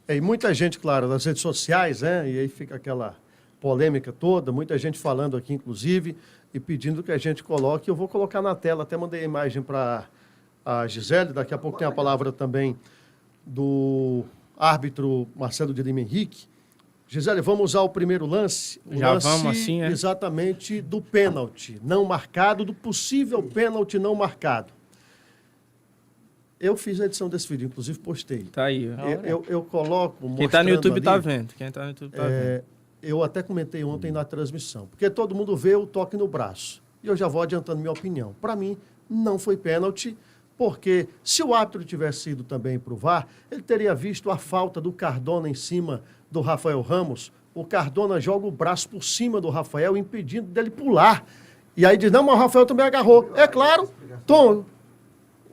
E muita gente, claro, nas redes sociais, né? E aí fica aquela polêmica toda, muita gente falando aqui, inclusive, e pedindo que a gente coloque. Eu vou colocar na tela, até mandei a imagem para a Gisele, daqui a pouco tem a palavra também do árbitro Marcelo de Lima Henrique. Gisele, vamos usar o primeiro lance? Já vamos assim, é? Exatamente do pênalti não marcado, do possível pênalti não marcado. Eu fiz a edição desse vídeo, inclusive postei. Tá aí. Eu coloco. Quem tá no YouTube ali, tá vendo. Quem tá no YouTube tá vendo. Eu até comentei ontem na transmissão, porque todo mundo vê o toque no braço. E eu já vou adiantando minha opinião. Para mim, não foi pênalti, porque se o árbitro tivesse ido também para o VAR, ele teria visto a falta do Cardona em cima do Rafael Ramos. O Cardona joga o braço por cima do Rafael, impedindo dele pular. E aí diz, não, mas o Rafael também agarrou. É claro, Tom,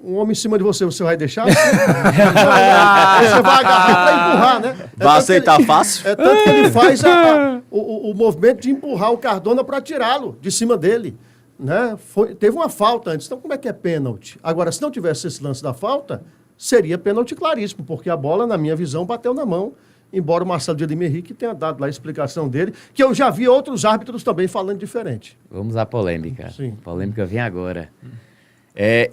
um homem em cima de você vai deixar? Você vai agarrar para empurrar, né? Vai aceitar fácil? É tanto que ele faz o movimento de empurrar o Cardona para tirá-lo de cima dele. Né? Teve uma falta antes. Então, como é que é pênalti? Agora, se não tivesse esse lance da falta, seria pênalti claríssimo, porque a bola, na minha visão, bateu na mão. Embora o Marcelo de Lima Henrique tenha dado lá a explicação dele, que eu já vi outros árbitros também falando diferente. Vamos à polêmica. Sim. A polêmica vem agora.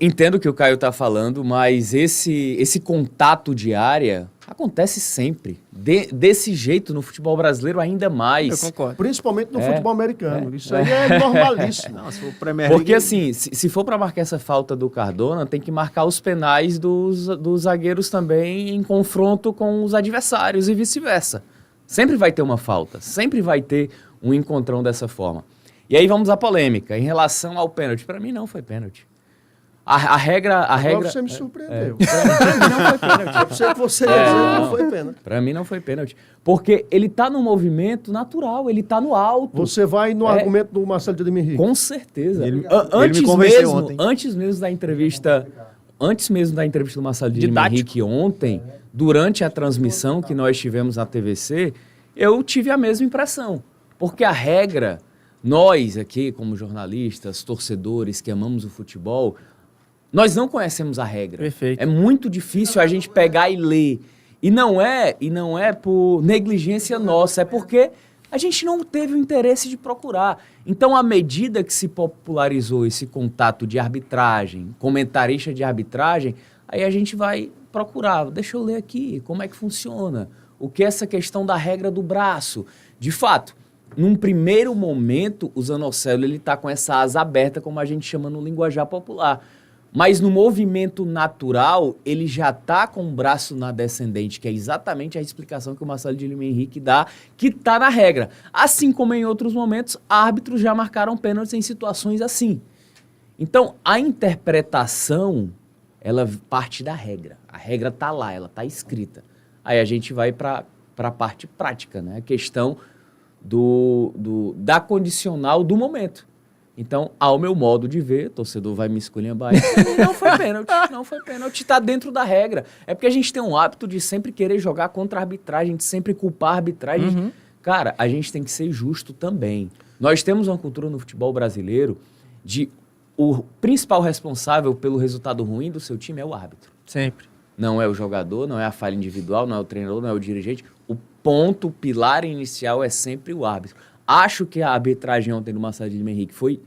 Entendo o que o Caio está falando, mas esse contato de área acontece sempre. Desse jeito no futebol brasileiro ainda mais. Eu concordo. Principalmente no futebol americano. Isso aí é normalíssimo. Não, se for Premier Porque League, assim, se for para marcar essa falta do Cardona, tem que marcar os penais dos zagueiros também em confronto com os adversários e vice-versa. Sempre vai ter uma falta, sempre vai ter um encontrão dessa forma. E aí vamos à polêmica. Em relação ao pênalti, para mim não foi pênalti. A regra... Agora você me surpreendeu. Você não foi pênalti. Para mim não foi pênalti. Porque ele tá no movimento natural, ele tá no alto. Você vai no argumento do Marcelo de Lima Henrique. Com certeza. Ele me convenceu ontem. Antes mesmo da entrevista do Marcelo de Lima Henrique ontem, durante a transmissão que nós tivemos na TVC, eu tive a mesma impressão. Porque a regra, nós aqui como jornalistas, torcedores que amamos o futebol, nós não conhecemos a regra. Perfeito. É muito difícil a gente pegar e ler. E não é por negligência nossa, é porque a gente não teve o interesse de procurar. Então, à medida que se popularizou esse contato de arbitragem, comentarista de arbitragem, aí a gente vai procurar. Deixa eu ler aqui, como é que funciona? O que é essa questão da regra do braço? De fato, num primeiro momento, o Zanocelo está com essa asa aberta, como a gente chama no linguajar popular. Mas no movimento natural, ele já está com o braço na descendente, que é exatamente a explicação que o Marcelo de Lima Henrique dá, que está na regra. Assim como em outros momentos, árbitros já marcaram pênaltis em situações assim. Então, a interpretação, ela parte da regra. A regra está lá, ela está escrita. Aí a gente vai para a parte prática, né? A questão da condicional do momento. Então, ao meu modo de ver, o torcedor vai me esculhambar, não foi pênalti, está dentro da regra. É porque a gente tem um hábito de sempre querer jogar contra a arbitragem, de sempre culpar a arbitragem. Uhum. Cara, a gente tem que ser justo também. Nós temos uma cultura no futebol brasileiro de o principal responsável pelo resultado ruim do seu time é o árbitro. Sempre. Não é o jogador, não é a falha individual, não é o treinador, não é o dirigente. O ponto, o pilar inicial é sempre o árbitro. Acho que a arbitragem ontem do Marcelo de Lima Henrique foi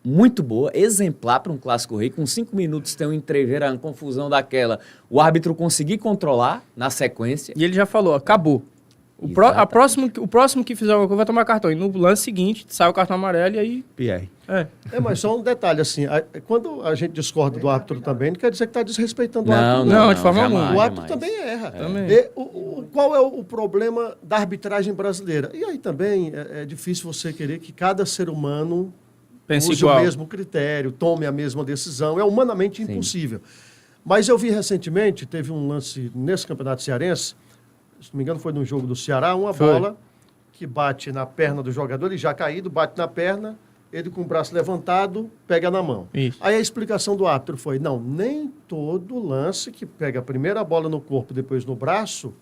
muito boa, exemplar para um clássico rei. Com 5 minutos tem um entrever, uma confusão daquela. O árbitro conseguir controlar na sequência. E ele já falou, acabou. O próximo que fizer alguma coisa vai tomar cartão. E no lance seguinte, sai o cartão amarelo e aí... Pierre. Mas só um detalhe, assim, quando a gente discorda do árbitro também, não quer dizer que está desrespeitando o árbitro. Não, de forma alguma. O árbitro também erra. Também. Qual é o problema da arbitragem brasileira? E aí também é difícil você querer que cada ser humano Pense use igual. o mesmo critério, tome a mesma decisão. É humanamente impossível. Mas eu vi recentemente, teve um lance nesse Campeonato Cearense, se não me engano foi num jogo do Ceará, uma bola que bate na perna do jogador, ele já caído, bate na perna, ele com o braço levantado, pega na mão. Isso. Aí a explicação do árbitro foi, não, nem todo lance que pega a primeira bola no corpo, depois no braço,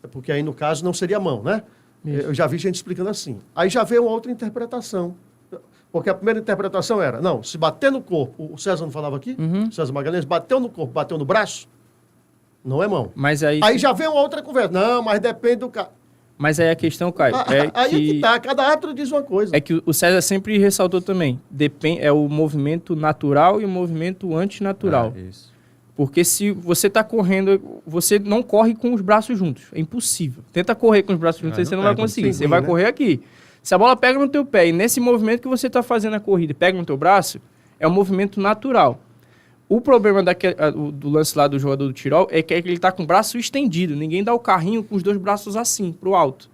é porque aí no caso não seria mão, né? Isso. Eu já vi gente explicando assim. Aí já veio uma outra interpretação. Porque a primeira interpretação era, não, se bater no corpo, o César não falava aqui? Uhum. O César Magalhães bateu no corpo, bateu no braço, Não é mão. Mas aí já vem uma outra conversa. Não, mas depende do cara. Mas aí a questão, Caio, Aí que tá, cada árbitro diz uma coisa. É que o César sempre ressaltou também. É o movimento natural e o movimento antinatural. Isso. Porque se você está correndo, você não corre com os braços juntos. É impossível. Tenta correr com os braços juntos, aí você não vai conseguir. Você vai correr aqui. Se a bola pega no teu pé e nesse movimento que você está fazendo a corrida pega no teu braço, é um movimento natural. O problema do lance lá do jogador do Tirol é que ele está com o braço estendido. Ninguém dá o carrinho com os dois braços assim, para o alto.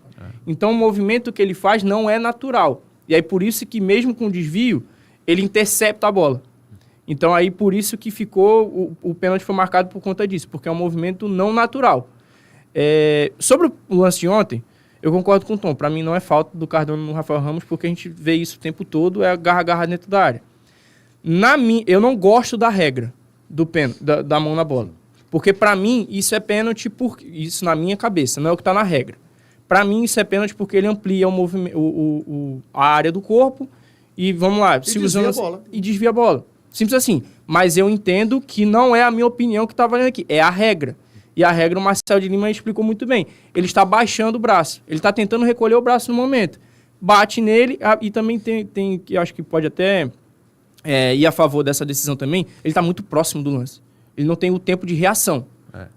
Então o movimento que ele faz não é natural. E aí por isso que mesmo com desvio, ele intercepta a bola. Então aí por isso que ficou, o pênalti foi marcado por conta disso, porque é um movimento não natural. Sobre o lance de ontem, eu concordo com o Tom. Para mim não é falta do Cardona no Rafael Ramos, porque a gente vê isso o tempo todo, é agarra dentro da área. Eu não gosto da regra do pênalti, da mão na bola. Porque para mim isso é pênalti, isso na minha cabeça, não é o que está na regra. Para mim isso é pênalti porque ele amplia a área do corpo e vamos lá, e desvia a bola. Simples assim. Mas eu entendo que não é a minha opinião que está valendo aqui, é a regra. E a regra o Marcelo de Lima explicou muito bem. Ele está baixando o braço, ele está tentando recolher o braço no momento. Bate nele e também tem que acho que pode até... ir a favor dessa decisão também, ele está muito próximo do lance. Ele não tem o tempo de reação.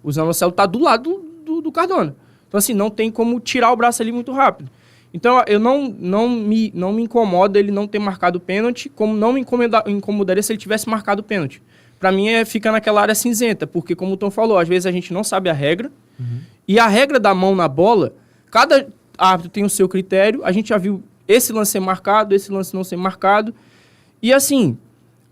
O Zanocelo está do lado do Cardona. Então, assim, não tem como tirar o braço ali muito rápido. Então, eu não me incomoda ele não ter marcado o pênalti, como não me incomodaria se ele tivesse marcado o pênalti. Para mim, fica naquela área cinzenta, porque, como o Tom falou, às vezes a gente não sabe a regra, e a regra da mão na bola, cada árbitro tem o seu critério, a gente já viu esse lance ser marcado, esse lance não ser marcado, e assim,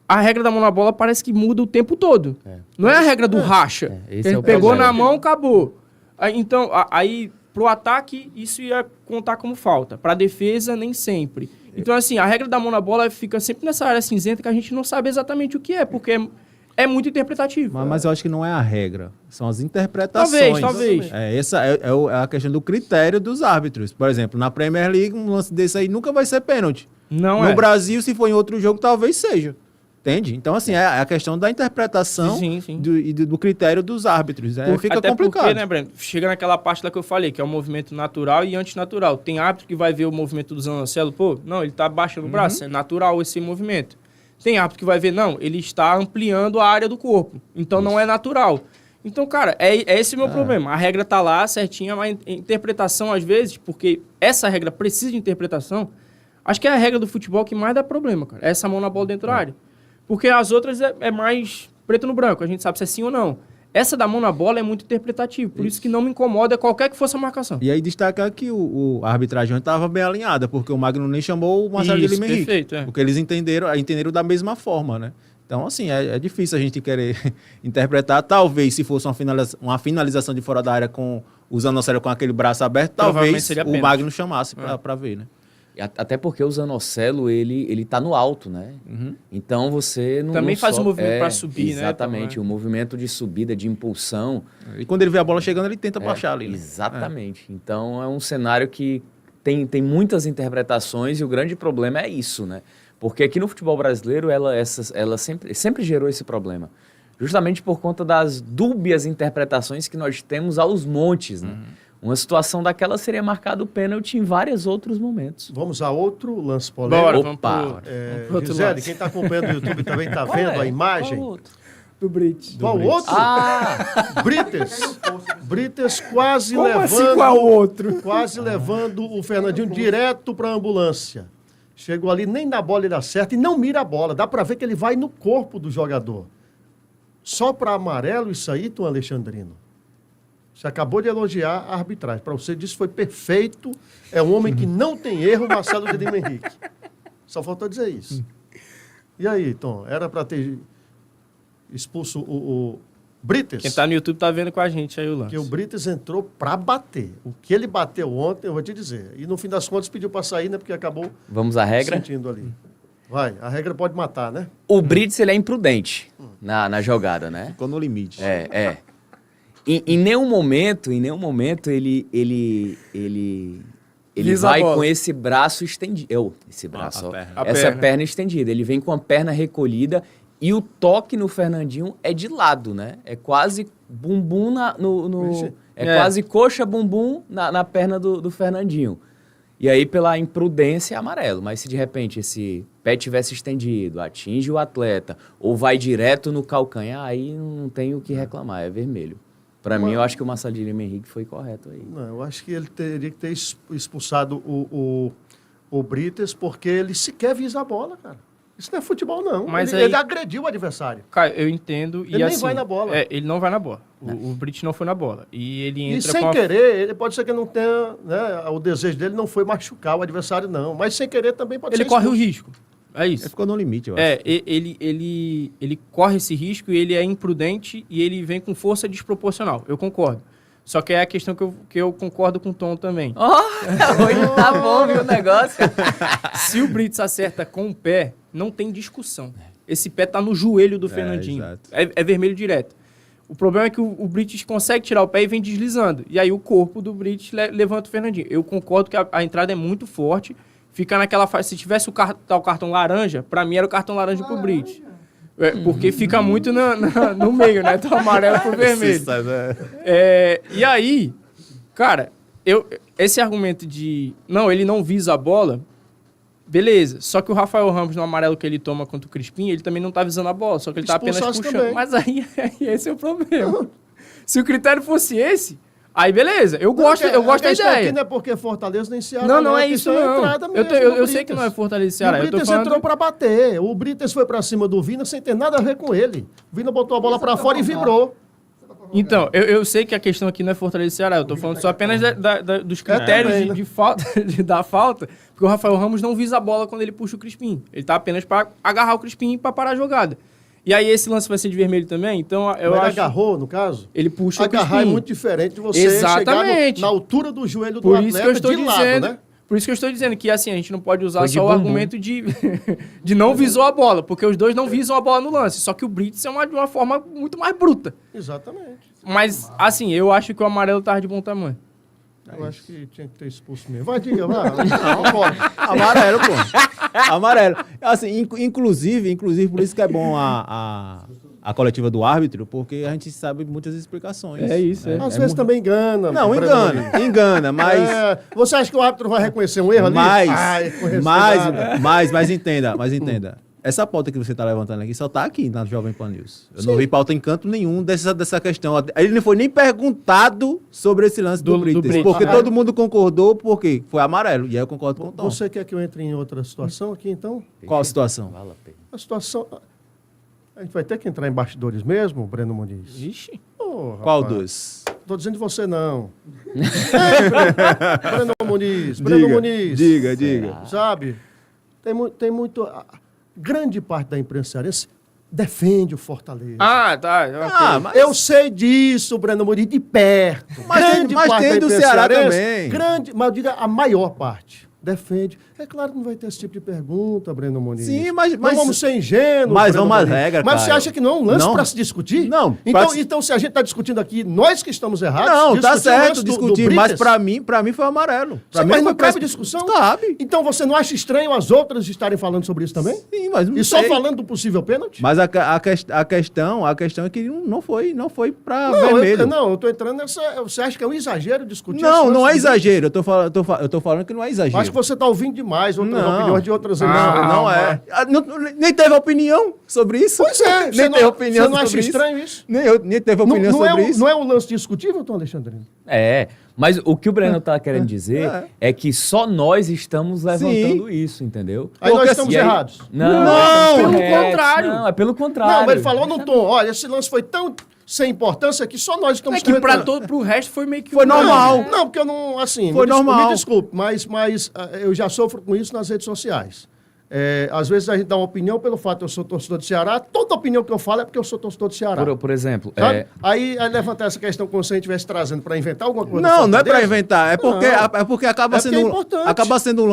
a regra da mão na bola parece que muda o tempo todo. Não é a regra do racha. Ele pegou na mão, acabou. Então, aí, pro ataque, isso ia contar como falta. Pra defesa, nem sempre. Então, assim, a regra da mão na bola fica sempre nessa área cinzenta que a gente não sabe exatamente o que é, porque é muito interpretativo. Mas eu acho que não é a regra. São as interpretações. Talvez. Essa é a questão do critério dos árbitros. Por exemplo, na Premier League, um lance desse aí nunca vai ser pênalti. No Brasil, se for em outro jogo, talvez seja. Entende? Então, assim, é a questão da interpretação do critério dos árbitros. Fica até complicado. Porque, né, Breno? Chega naquela parte lá que eu falei, que é o movimento natural e antinatural. Tem árbitro que vai ver o movimento do Zanocelo, não, ele tá baixando o braço, é natural esse movimento. Tem árbitro que vai ver, não, ele está ampliando a área do corpo, então não é natural. Então, cara, é esse o meu problema. A regra tá lá, certinha, mas a interpretação, às vezes, porque essa regra precisa de interpretação, acho que é a regra do futebol que mais dá problema, cara. É essa mão na bola dentro da área. Porque as outras é mais preto no branco, a gente sabe se é sim ou não. Essa da mão na bola é muito interpretativa, por isso que não me incomoda qualquer que fosse a marcação. E aí destacar que a arbitragem estava bem alinhada, porque o Magno nem chamou o Marcelo de Lima Henrique. Perfeito, Porque eles entenderam da mesma forma, né? Então, assim, é difícil a gente querer interpretar. Talvez, se fosse uma finalização de fora da área o Zanocelo com aquele braço aberto, talvez o Magno chamasse para ver, né? Até porque o Zanocelo, ele tá no alto, né? Então você não... Também faz o movimento para subir, exatamente, o movimento de subida, de impulsão. E quando ele vê a bola chegando, ele tenta baixar ali, né? Exatamente. Então é um cenário que tem muitas interpretações e o grande problema é isso, né? Porque aqui no futebol brasileiro, ela sempre gerou esse problema. Justamente por conta das dúbias interpretações que nós temos aos montes, né? Uma situação daquela seria marcado o pênalti em vários outros momentos. Vamos a outro lance polêmico. Opa! Gisele, quem está acompanhando o YouTube também está vendo a imagem? Qual outro? Do Brites. Qual outro? Brites quase Como levando... assim, qual outro? Quase levando o Fernandinho direto para a ambulância. Chegou ali, nem na bola ele acerta e não mira a bola. Dá para ver que ele vai no corpo do jogador. Só para amarelo isso aí, Tom Alexandrino. Você acabou de elogiar a arbitragem. Para você, disse que foi perfeito. É um homem que não tem erro, Marcelo de Lima Henrique. Só faltou dizer isso. E aí, Tom? Era para ter expulso o Brites? Quem está no YouTube está vendo com a gente aí o lance. Porque o Brites entrou para bater. O que ele bateu ontem, eu vou te dizer. E no fim das contas pediu para sair, né? Porque acabou... Vamos à regra? Sentindo ali. Vai, a regra pode matar, né? O Brites, ele é imprudente na jogada, né? Ficou no limite. Em nenhum momento ele vai com esse braço estendido. Essa perna estendida. Ele vem com a perna recolhida E o toque no Fernandinho é de lado, né? É quase bumbum quase coxa bumbum na perna do Fernandinho. E aí, pela imprudência, é amarelo. Mas se de repente esse pé tivesse estendido, atinge o atleta, ou vai direto no calcanhar, aí não tem o que reclamar, é vermelho. Para mim, eu acho que o Marcelo de Lima Henrique foi correto aí. Não, eu acho que ele teria que ter expulsado o Brites, porque ele sequer visa a bola, cara. Isso não é futebol, não. Mas ele agrediu o adversário. Cara, eu entendo. Ele nem vai na bola. Ele não vai na bola. O Brites não foi na bola. E ele entra e sem querer, ele pode ser que não tenha... Né, o desejo dele não foi machucar o adversário, não. Mas sem querer também pode ser ele corre o risco. É isso. Ele ficou no limite, eu acho. Ele corre esse risco e ele é imprudente e ele vem com força desproporcional. Eu concordo. Só que é a questão que eu concordo com o Tom também. Hoje tá bom, viu, o negócio? Se o Brites acerta com o pé, não tem discussão. Esse pé tá no joelho do Fernandinho. É vermelho direto. O problema é que o Brites consegue tirar o pé e vem deslizando. E aí o corpo do Brites levanta o Fernandinho. Eu concordo que a entrada é muito forte. Fica naquela fase. Se tivesse o cartão laranja, pra mim era o cartão laranja pro Brites. Porque fica muito no meio, né? Do amarelo pro vermelho. E aí, cara, esse argumento de... Não, ele não visa a bola... Beleza. Só que o Rafael Ramos, no amarelo que ele toma contra o Crispim, ele também não tá visando a bola. Só que ele tá apenas puxando. Também. Mas aí esse é o problema. Se o critério fosse esse... Aí, beleza. Eu gosto da ideia. Aqui não é porque Fortaleza nem Ceará. Não é isso, não. Eu sei que não é Fortaleza e Ceará. O Brites entrou pra bater. O Brites foi pra cima do Vina sem ter nada a ver com ele. O Vina botou a bola pra fora e vibrou. Então, eu sei que a questão aqui não é Fortaleza e Ceará. Eu tô falando só apenas dos critérios da falta. Porque o Rafael Ramos não visa a bola quando ele puxa o Crispim. Ele tá apenas pra agarrar o Crispim pra parar a jogada. E aí esse lance vai ser de vermelho também, então eu acho... Ele agarrou, no caso? Ele puxa o Agarrar é muito diferente de você chegar na altura do joelho do atleta de lado, né? Por isso que eu estou dizendo que assim, a gente não pode usar só o argumento de não visou a bola, porque os dois não visam a bola no lance, só que o Brites é de uma forma muito mais bruta. Exatamente. Mas, assim, eu acho que o amarelo tava de bom tamanho. Eu acho que tinha que ter expulso mesmo. Vai, diga, vai. Não pode. Amarelo, pô. Amarelo. Assim, inclusive, por isso que é bom a coletiva do árbitro, porque a gente sabe muitas explicações. É isso, é. Às vezes também engana. Não, engana, mas... você acha que o árbitro vai reconhecer um erro ali? Mas entenda. Essa pauta que você está levantando aqui só está aqui na Jovem Pan News. Eu não vi pauta em canto nenhum dessa questão. Ele não foi nem perguntado sobre esse lance do Brites, porque todo mundo concordou, porque foi amarelo. E aí eu concordo com o Tom. Você quer que eu entre em outra situação aqui, então? Qual a situação? A situação... A gente vai ter que entrar em bastidores mesmo, Breno Muniz? Ixi. Qual dos? Estou dizendo de você, não. Breno Muniz. Diga. Sabe? Tem muito... Grande parte da imprensa cearense defende o Fortaleza. Tá. Mas... Eu sei disso, Breno Muniz, de perto. Mas tem do Ceará também. Mas eu digo a maior parte. Defende. É claro que não vai ter esse tipo de pergunta, Breno Muniz. Sim, mas não vamos ser ingênuos. Mas vamos às regras, Mas você acha que não é um lance para se discutir? Não. Então, se a gente está discutindo aqui, nós que estamos errados... Não, tá certo discutir, mas para mim foi amarelo. Mas não cabe discussão? Cabe. Então você não acha estranho as outras estarem falando sobre isso também? Sim, mas não sei. Só falando do possível pênalti? Mas a questão é que não foi para vermelho. Eu estou entrando nessa... Você acha que é um exagero discutir? Não é exagero. Eu tô falando que não é exagero. Acho que você está ouvindo demais outras opiniões de outras emissoras. Não é. Nem teve opinião sobre isso. Pois é. Nem teve opinião sobre isso. Você não acha estranho isso? Nem teve opinião sobre isso. Não é um lance discutível, Tom Alexandrino? Mas o que o Breno tá querendo dizer é que só nós estamos levantando isso, entendeu? Aí nós estamos errados. Não, pelo contrário. Não, é pelo contrário. Não, mas ele falou no tom, olha, esse lance foi tão sem importância que só nós estamos... É que pro resto foi meio que... Foi normal. Não, porque eu não, assim... Foi normal. Me desculpe, mas eu já sofro com isso nas redes sociais. Às vezes a gente dá uma opinião pelo fato de eu sou torcedor do Ceará. Toda opinião que eu falo é porque eu sou torcedor do Ceará. Por exemplo... Aí levantar essa questão como se a gente estivesse trazendo para inventar alguma coisa. Não é para inventar. É porque acaba sendo um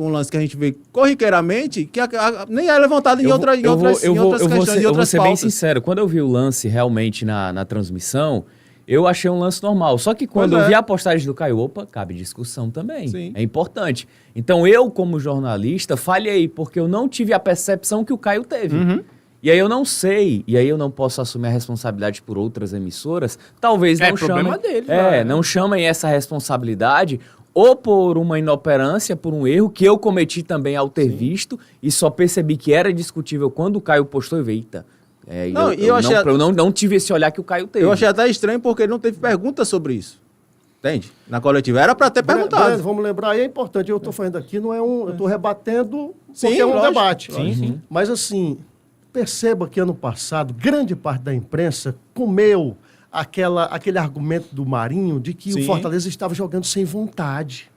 lance que a gente vê corriqueiramente que nem é levantado em outras questões, em outras pautas. Eu vou ser bem sincero. Quando eu vi o lance realmente na transmissão, eu achei um lance normal. Só que quando eu vi a postagem do Caio, cabe discussão também. Sim. É importante. Então eu, como jornalista, falhei, porque eu não tive a percepção que o Caio teve. E aí eu não sei, e aí eu não posso assumir a responsabilidade por outras emissoras, talvez não chamem... problema deles. Não chamem essa responsabilidade ou por uma inoperância, por um erro que eu cometi também ao ter visto e só percebi que era discutível quando o Caio postou e veio, eita... eu não tive esse olhar que o Caio teve. Eu achei até estranho porque ele não teve pergunta sobre isso. Entende? Na coletiva era para ter perguntado. Vamos lembrar, e é importante, eu estou fazendo aqui, não é eu estou rebatendo porque é um debate. Sim. Mas assim, perceba que ano passado, grande parte da imprensa comeu aquele argumento do Marinho de que o Fortaleza estava jogando sem vontade.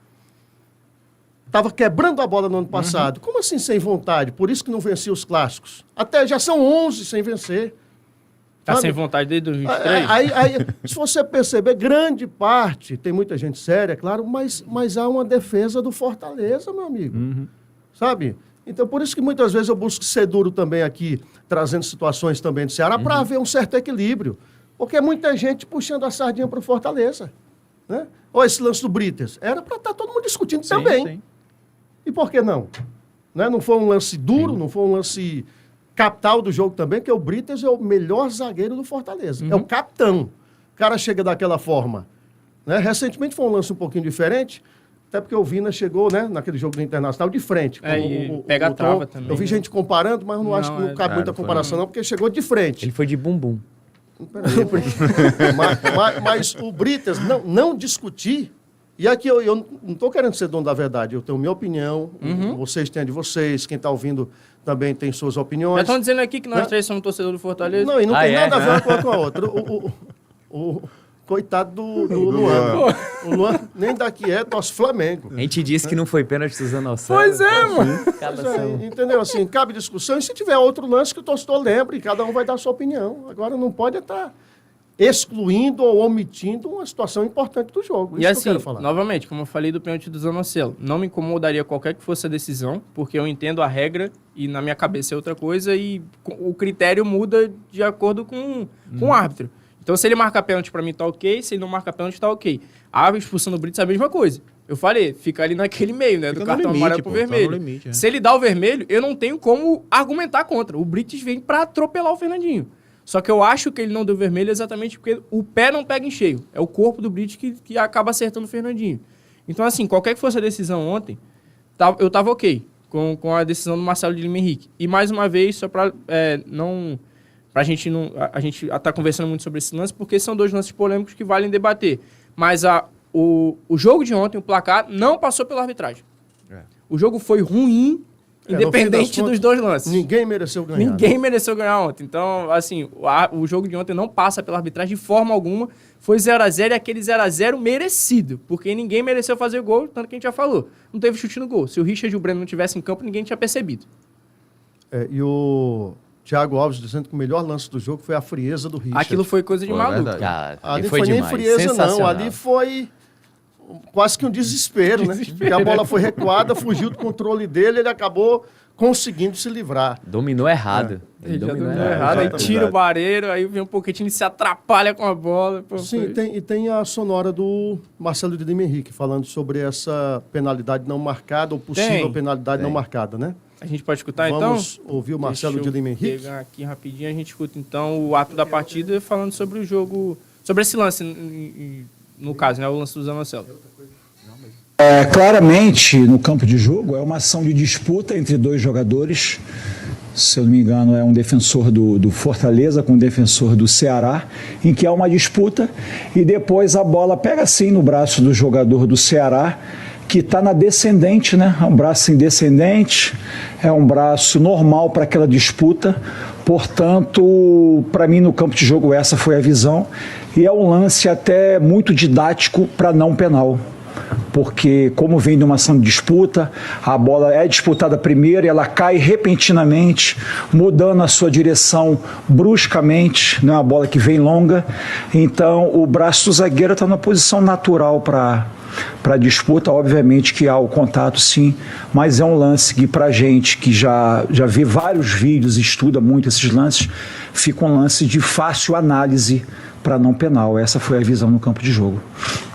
Estava quebrando a bola no ano passado. Como assim sem vontade? Por isso que não vencia os clássicos. Até já são 11 sem vencer. Tá sem vontade desde 2023? Aí, se você perceber, grande parte, tem muita gente séria, claro, mas há uma defesa do Fortaleza, meu amigo. Sabe? Então, por isso que muitas vezes eu busco ser duro também aqui, trazendo situações também do Ceará, para haver um certo equilíbrio. Porque é muita gente puxando a sardinha para o Fortaleza. Né? Olha esse lance do Brites. Era para estar todo mundo discutindo também. Sim. E por que não? Né? Não foi um lance duro, não foi um lance capital do jogo também, que o Brites é o melhor zagueiro do Fortaleza. É o capitão. O cara chega daquela forma. Né? Recentemente foi um lance um pouquinho diferente, até porque o Vina chegou, né, naquele jogo do Internacional de frente. Pega a trava também. Eu vi gente comparando, mas não acho que não cabe muita comparação não, porque chegou de frente. Ele foi de bumbum. Mas o Brites não discutir, e aqui eu não estou querendo ser dono da verdade, eu tenho minha opinião, vocês têm a de vocês, quem está ouvindo também tem suas opiniões. Já estão dizendo aqui que nós três somos torcedores do Fortaleza. Não, e não tem nada a ver uma com a outra. O coitado do Luan. O Luan nem daqui é, torce Flamengo. A gente disse que não foi pênalti do Zanocelo. Pois é, mano. Entendeu? Assim, cabe discussão. E se tiver outro lance que o torcedor lembre, cada um vai dar a sua opinião. Agora não pode estar excluindo ou omitindo uma situação importante do jogo. Isso e assim, que eu quero falar. Novamente, como eu falei do pênalti do Zanocelo, não me incomodaria qualquer que fosse a decisão, porque eu entendo a regra e na minha cabeça é outra coisa e o critério muda de acordo com o árbitro. Então, se ele marca pênalti pra mim, tá ok. Se ele não marca pênalti, tá ok. A expulsão do Brites é a mesma coisa. Eu falei, fica ali naquele meio, né? Fica do cartão amarelo pro vermelho. Limite, Se ele dá o vermelho, eu não tenho como argumentar contra. O Brites vem pra atropelar o Fernandinho. Só que eu acho que ele não deu vermelho exatamente porque o pé não pega em cheio. É o corpo do Brites que acaba acertando o Fernandinho. Então, assim, qualquer que fosse a decisão ontem, eu tava ok com a decisão do Marcelo de Lima Henrique. E, mais uma vez, só pra não... A gente tá conversando muito sobre esse lance, porque são dois lances polêmicos que valem debater. Mas o jogo de ontem, o placar, não passou pela arbitragem. O jogo foi ruim, independente dos dois lances. Ninguém mereceu ganhar. Ninguém mereceu ganhar ontem. Então, assim, o jogo de ontem não passa pela arbitragem de forma alguma. Foi 0x0 e aquele 0x0 merecido, porque ninguém mereceu fazer gol, tanto que a gente já falou. Não teve chute no gol. Se o Richard e o Breno não tivessem em campo, ninguém tinha percebido. E o Thiago Alves dizendo que o melhor lance do jogo foi a frieza do Richard. Aquilo foi coisa de maluco. Ali foi nem frieza, não. Ali foi quase que um desespero, né? Porque a bola foi recuada, fugiu do controle dele, ele acabou conseguindo se livrar. Dominou errado. Ele dominou errado. Aí tira o Bareiro, aí vem um pouquinho e se atrapalha com a bola. Pô, sim, tem a sonora do Marcelo de Lima Henrique falando sobre essa penalidade não marcada, ou possível penalidade não marcada, né? A gente pode escutar, Vamos ouvir o Marcelo de Lima Henrique? Vou pegar aqui rapidinho, a gente escuta então o ato da partida falando sobre o jogo, sobre esse lance, no caso, né, o lance do Zanocelo. Claramente, no campo de jogo, é uma ação de disputa entre dois jogadores. Se eu não me engano, é um defensor do Fortaleza com um defensor do Ceará, em que há uma disputa e depois a bola pega assim no braço do jogador do Ceará, que está na descendente, né? É um braço em descendente, é um braço normal para aquela disputa. Portanto, para mim no campo de jogo essa foi a visão e é um lance até muito didático para não penal. Porque como vem de uma ação de disputa, a bola é disputada primeiro e ela cai repentinamente, mudando a sua direção bruscamente, não é uma bola que vem longa. Então o braço do zagueiro está na posição natural para disputa. Obviamente que há o contato sim, mas é um lance que pra gente que já vê vários vídeos e estuda muito esses lances, fica um lance de fácil análise para não penal. Essa foi a visão no campo de jogo.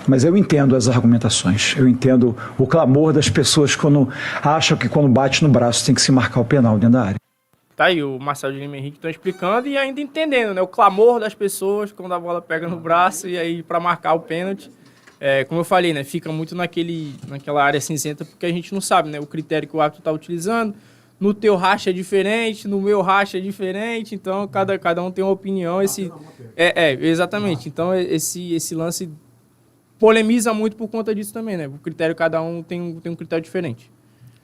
Mas eu entendo as argumentações, eu entendo o clamor das pessoas quando acham que quando bate no braço tem que se marcar o penal dentro da área. tá aí, o Marcelo de Lima Henrique estão explicando e ainda entendendo, né? O clamor das pessoas quando a bola pega no braço e aí para marcar o pênalti. Como eu falei, né? Fica muito naquela área cinzenta porque a gente não sabe, né? O critério que o árbitro está utilizando. No teu racha é diferente, no meu racha é diferente, então cada um tem uma opinião. Exatamente. Então esse lance polemiza muito por conta disso também, né? O critério, cada um tem um critério diferente.